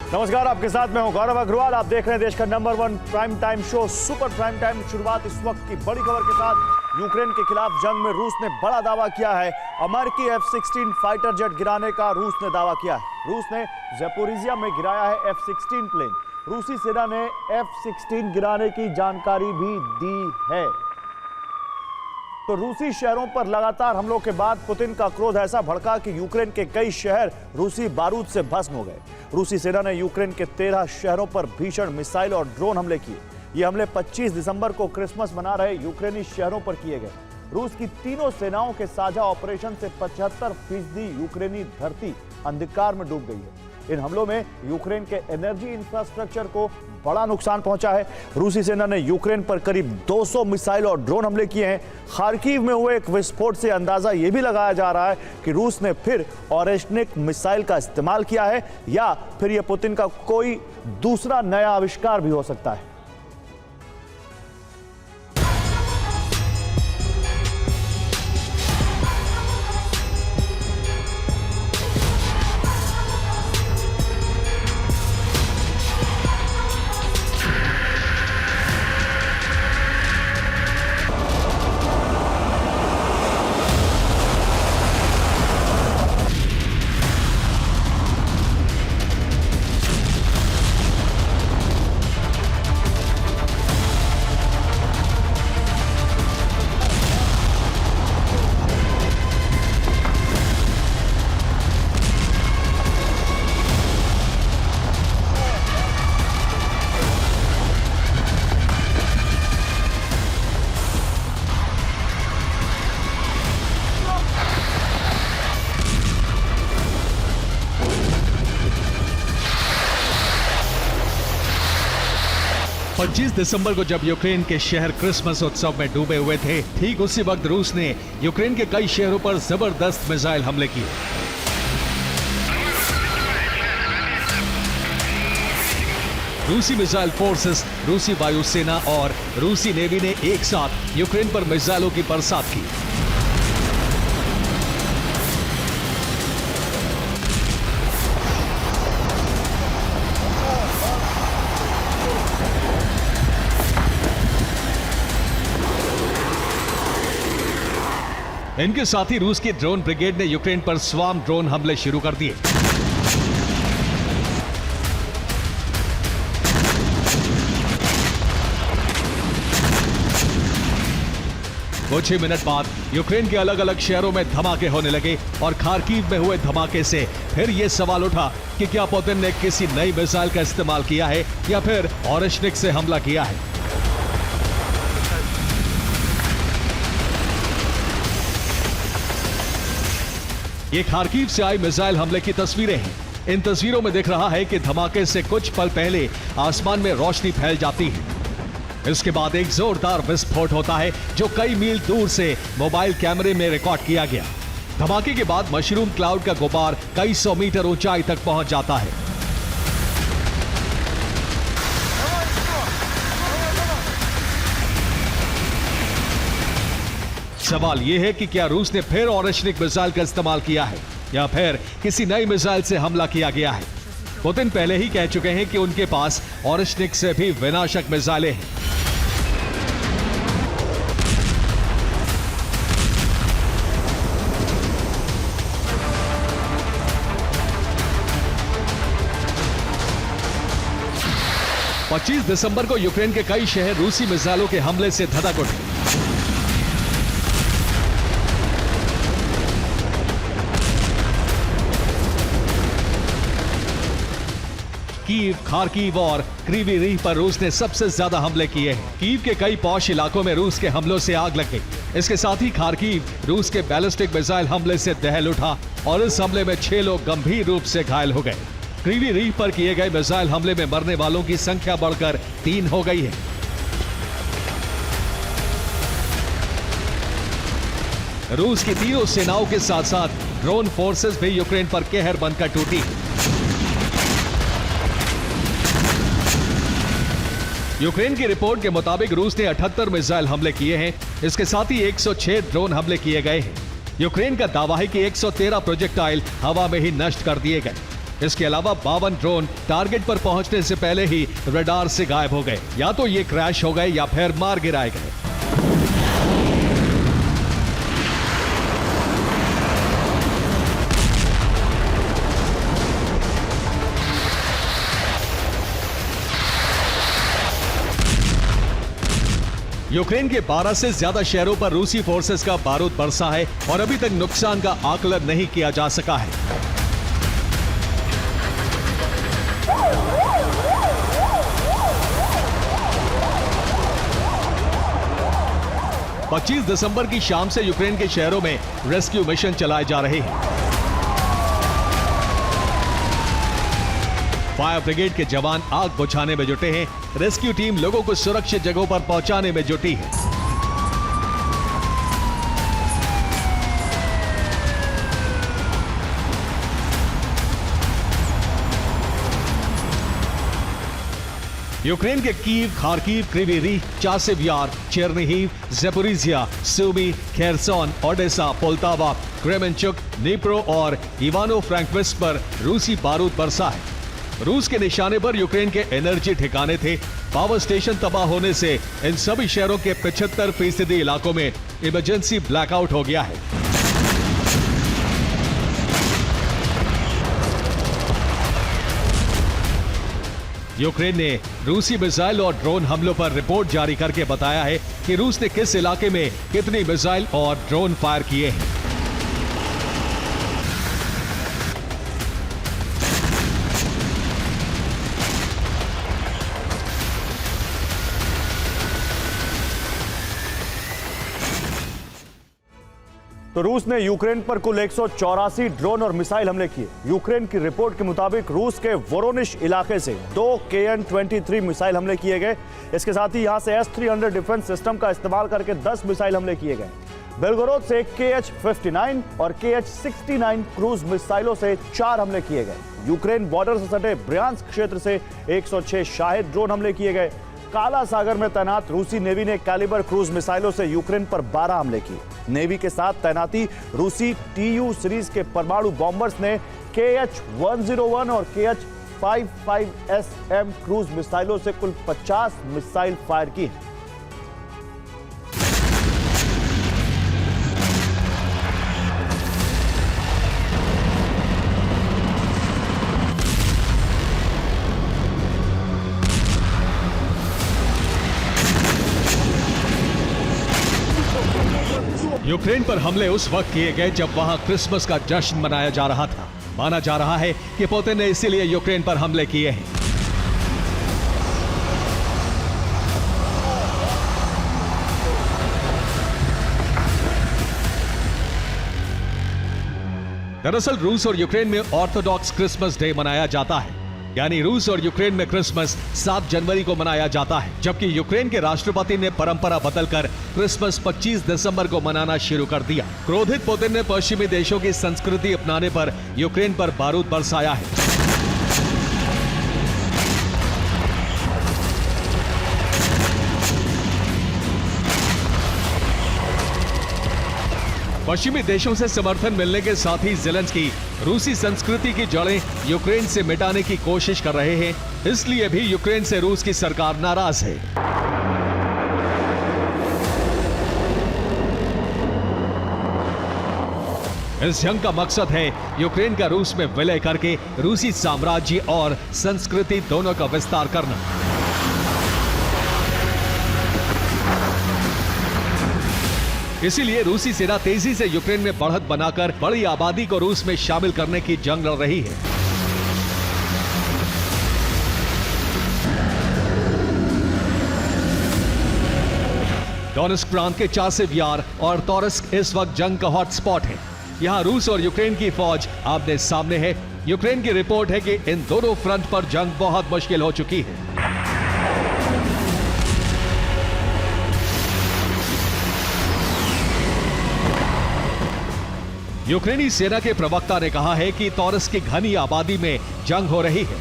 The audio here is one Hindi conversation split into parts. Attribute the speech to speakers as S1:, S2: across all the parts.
S1: नमस्कार, आपके साथ मैं हूं गौरव अग्रवाल। आप देख रहे हैं देश का number 1 prime time show super prime time. शुरुआत इस वक्त की बड़ी खबर के साथ। यूक्रेन के खिलाफ जंग में रूस ने बड़ा दावा किया है। अमेरिकी F-16 फाइटर जेट गिराने का रूस ने दावा किया है। रूस ने ज़ैपोरिजिया में गिराया है F-16 प्लेन। रूसी सेना ने F-16 गिराने की जानकारी भी दी है। तो रूसी शहरों पर लगातार हमलों के बाद पुतिन का क्रोध ऐसा भड़का कि यूक्रेन के कई शहर रूसी बारूद से भस्म हो गए। रूसी सेना ने यूक्रेन के 13 शहरों पर भीषण मिसाइल और ड्रोन हमले किए। ये हमले 25 दिसंबर को क्रिसमस मना रहे यूक्रेनी शहरों पर किए गए। रूस की तीनों सेनाओं के साझा ऑपरेशन से 75% यूक्रेनी धरती अंधकार में डूब गई है। इन हमलों में यूक्रेन के एनर्जी इंफ्रास्ट्रक्चर को बड़ा नुकसान पहुंचा है। रूसी सेना ने यूक्रेन पर करीब 200 मिसाइल और ड्रोन हमले किए हैं। खार्किव में हुए एक विस्फोट से अंदाजा यह भी लगाया जा रहा है कि रूस ने फिर ऑरेशनिक मिसाइल का इस्तेमाल किया है, या फिर यह पुतिन का कोई दूसरा नया आविष्कार भी हो सकता है।
S2: पच्चीस दिसंबर को जब यूक्रेन के शहर क्रिसमस उत्सव में डूबे हुए थे, ठीक उसी वक्त रूस ने यूक्रेन के कई शहरों पर जबरदस्त मिसाइल हमले किए। रूसी मिसाइल फोर्सेस, रूसी वायुसेना और रूसी नेवी ने एक साथ यूक्रेन पर मिसाइलों की बरसात की। इनके साथ ही रूस की ड्रोन ब्रिगेड ने यूक्रेन पर स्वार्म ड्रोन हमले शुरू कर दिए। कुछ ही मिनट बाद यूक्रेन के अलग अलग शहरों में धमाके होने लगे और खार्किव में हुए धमाके से फिर यह सवाल उठा कि क्या पुतिन ने किसी नई मिसाइल का इस्तेमाल किया है या फिर ऑरेशनिक से हमला किया है। ये खार्किव से आई मिसाइल हमले की तस्वीरें हैं। इन तस्वीरों में दिख रहा है कि धमाके से कुछ पल पहले आसमान में रोशनी फैल जाती है। इसके बाद एक जोरदार विस्फोट होता है जो कई मील दूर से मोबाइल कैमरे में रिकॉर्ड किया गया। धमाके के बाद मशरूम क्लाउड का गुबार कई सौ मीटर ऊंचाई तक पहुंच जाता है। सवाल यह है कि क्या रूस ने फिर ऑरेशनिक मिसाइल का इस्तेमाल किया है या फिर किसी नई मिसाइल से हमला किया गया है। पुतिन पहले ही कह चुके हैं कि उनके पास ऑरेशनिक से भी विनाशक मिसाइलें हैं। पच्चीस दिसंबर को यूक्रेन के कई शहर रूसी मिसाइलों के हमले से धधक उठे। कीव, खार्किव और क्रीवी रीह पर रूस ने सबसे ज्यादा हमले किए हैं। कीव के कई पॉश इलाकों में रूस के हमलों से आग लग गई। इसके साथ ही खार्किव रूस के बैलिस्टिक मिसाइल हमले से दहल उठा और इस हमले में 6 लोग गंभीर रूप से घायल हो गए। क्रीवी रीह पर किए गए मिसाइल हमले में मरने वालों की संख्या बढ़कर 3 हो गई है। रूस की तीनों सेनाओं के साथ साथ ड्रोन फोर्सेस भी यूक्रेन पर कहर बनकर टूटी। यूक्रेन की रिपोर्ट के मुताबिक रूस ने 78 मिसाइल हमले किए हैं। इसके साथ ही 106 ड्रोन हमले किए गए हैं। यूक्रेन का दावा है कि 113 प्रोजेक्टाइल हवा में ही नष्ट कर दिए गए। इसके अलावा 52 ड्रोन टारगेट पर पहुंचने से पहले ही रडार से गायब हो गए। या तो ये क्रैश हो गए या फिर मार गिराए गए। यूक्रेन के 12 से ज्यादा शहरों पर रूसी फोर्सेस का बारूद बरसा है और अभी तक नुकसान का आकलन नहीं किया जा सका है। पच्चीस दिसंबर की शाम से यूक्रेन के शहरों में रेस्क्यू मिशन चलाए जा रहे हैं। फायर ब्रिगेड के जवान आग बुझाने में जुटे हैं। रेस्क्यू टीम लोगों को सुरक्षित जगहों पर पहुंचाने में जुटी है। यूक्रेन के कीव, खार्किव, क्रीवी रीह, चासिव यार, चेर्निहिव, ज़ेपोरिज़िया, सूमी, खेरसोन, ओडेसा, पोल्टावा, क्रेमेंचुक, दनीप्रो और इवानो-फ्रैंकोविस्क पर रूसी बारूद बरसा है। रूस के निशाने पर यूक्रेन के एनर्जी ठिकाने थे। पावर स्टेशन तबाह होने से इन सभी शहरों के 75% इलाकों में इमरजेंसी ब्लैकआउट हो गया है। यूक्रेन ने रूसी मिसाइल और ड्रोन हमलों पर रिपोर्ट जारी करके बताया है कि रूस ने किस इलाके में कितनी मिसाइल और ड्रोन फायर किए हैं।
S1: तो रूस ने यूक्रेन पर कुल 184 ड्रोन और मिसाइल हमले किए। यूक्रेन की रिपोर्ट के मुताबिक रूस के वोरोनिश इलाके से 2 KN-23 मिसाइल हमले किए गए। इसके साथ ही यहां से S-300 डिफेंस सिस्टम का इस्तेमाल करके 10 मिसाइल हमले किए गए। बेलगोरोद से KH-59 और KH-69 क्रूज मिसाइलों से 4 हमले किए गए। यूक्रेन बॉर्डर से सटे ब्रियांस्क क्षेत्र से 106 शाहिद ड्रोन हमले किए गए। काला सागर में तैनात रूसी नेवी ने कैलिबर क्रूज मिसाइलों से यूक्रेन पर 12 हमले किए। नेवी के साथ तैनाती रूसी TU सीरीज के परमाणु बॉम्बर्स ने KH-101 और KH-55SM क्रूज मिसाइलों से कुल 50 मिसाइल फायर की हैं।
S2: यूक्रेन पर हमले उस वक्त किए गए जब वहां क्रिसमस का जश्न मनाया जा रहा था। माना जा रहा है कि पुतिन ने इसीलिए यूक्रेन पर हमले किए हैं। दरअसल रूस और यूक्रेन में ऑर्थोडॉक्स क्रिसमस डे मनाया जाता है, यानी रूस और यूक्रेन में क्रिसमस 7 जनवरी को मनाया जाता है, जबकि यूक्रेन के राष्ट्रपति ने परंपरा बदलकर क्रिसमस 25 दिसंबर को मनाना शुरू कर दिया। क्रोधित पुतिन ने पश्चिमी देशों की संस्कृति अपनाने पर यूक्रेन पर बारूद बरसाया है। पश्चिमी देशों से समर्थन मिलने के साथ ही ज़ेलेंस्की रूसी संस्कृति की जड़ें यूक्रेन से मिटाने की कोशिश कर रहे हैं। इसलिए भी यूक्रेन से रूस की सरकार नाराज है। इस जंग का मकसद है यूक्रेन का रूस में विलय करके रूसी साम्राज्य और संस्कृति दोनों का विस्तार करना। इसीलिए रूसी सेना तेजी से यूक्रेन में बढ़त बनाकर बड़ी आबादी को रूस में शामिल करने की जंग लड़ रही है। डोनेस्क प्रांत के चासिव यार और तोरस्क इस वक्त जंग का हॉटस्पॉट है। यहां रूस और यूक्रेन की फौज आमने सामने है। यूक्रेन की रिपोर्ट है कि इन दोनों फ्रंट पर जंग बहुत मुश्किल हो चुकी है। यूक्रेनी सेना के प्रवक्ता ने कहा है कि तोरस्क की घनी आबादी में जंग हो रही है।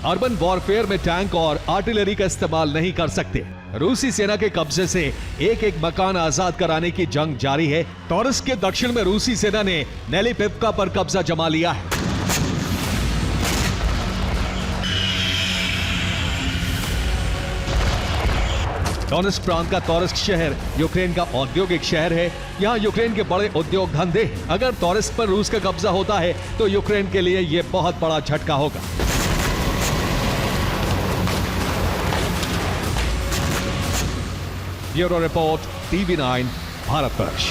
S2: अर्बन वॉरफेयर में टैंक और आर्टिलरी का इस्तेमाल नहीं कर सकते। रूसी सेना के कब्जे से एक एक मकान आजाद कराने की जंग जारी है। तोरस्क के दक्षिण में रूसी सेना ने नेलिपिवका पर कब्जा जमा लिया है। डोनेट्स्क प्रांत का टोरेस्क शहर यूक्रेन का औद्योगिक शहर है। यहाँ यूक्रेन के बड़े उद्योग धंधे हैं। अगर टोरेस्क पर रूस का कब्जा होता है तो यूक्रेन के लिए यह बहुत बड़ा झटका होगा। Bureau report, TV9, Bharatvarsh.